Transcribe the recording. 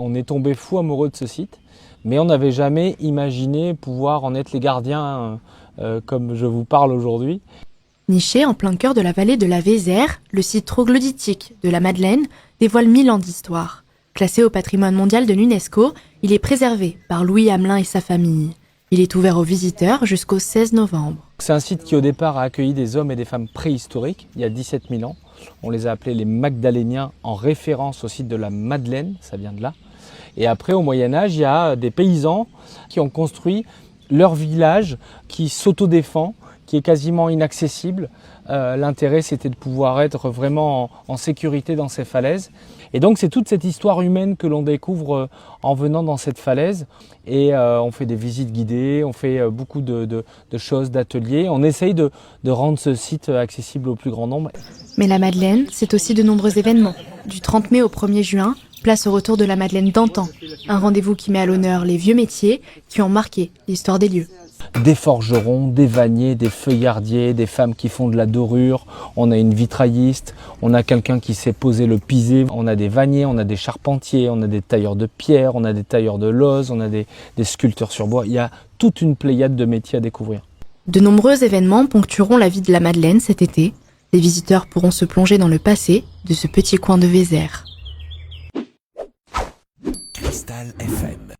On est tombé fou amoureux de ce site, mais on n'avait jamais imaginé pouvoir en être les gardiens comme je vous parle aujourd'hui. Niché en plein cœur de la vallée de la Vézère, le site troglodytique de la Madeleine dévoile 1000 ans d'histoire. Classé au patrimoine mondial de l'UNESCO, il est préservé par Louis Hamelin et sa famille. Il est ouvert aux visiteurs jusqu'au 16 novembre. C'est un site qui au départ a accueilli des hommes et des femmes préhistoriques, il y a 17 000 ans. On les a appelés les Magdaléniens en référence au site de la Madeleine, ça vient de là. Et après au Moyen-Âge, il y a des paysans qui ont construit leur village qui s'autodéfend, qui est quasiment inaccessible. L'intérêt, c'était de pouvoir être vraiment en sécurité dans ces falaises. Et donc, c'est toute cette histoire humaine que l'on découvre en venant dans cette falaise. Et on fait des visites guidées, on fait beaucoup de choses, d'ateliers. On essaye de rendre ce site accessible au plus grand nombre. Mais la Madeleine, c'est aussi de nombreux événements. Du 30 mai au 1er juin, place au retour de la Madeleine d'antan. Un rendez-vous qui met à l'honneur les vieux métiers qui ont marqué l'histoire des lieux. Des forgerons, des vanniers, des feuillardiers, des femmes qui font de la dorure, on a une vitrailliste, on a quelqu'un qui sait poser le pisé, on a des vanniers, on a des charpentiers, on a des tailleurs de pierre, on a des tailleurs de lauzes, on a des sculpteurs sur bois. Il y a toute une pléiade de métiers à découvrir. De nombreux événements ponctueront la vie de la Madeleine cet été. Les visiteurs pourront se plonger dans le passé de ce petit coin de Vézère. Cristal FM.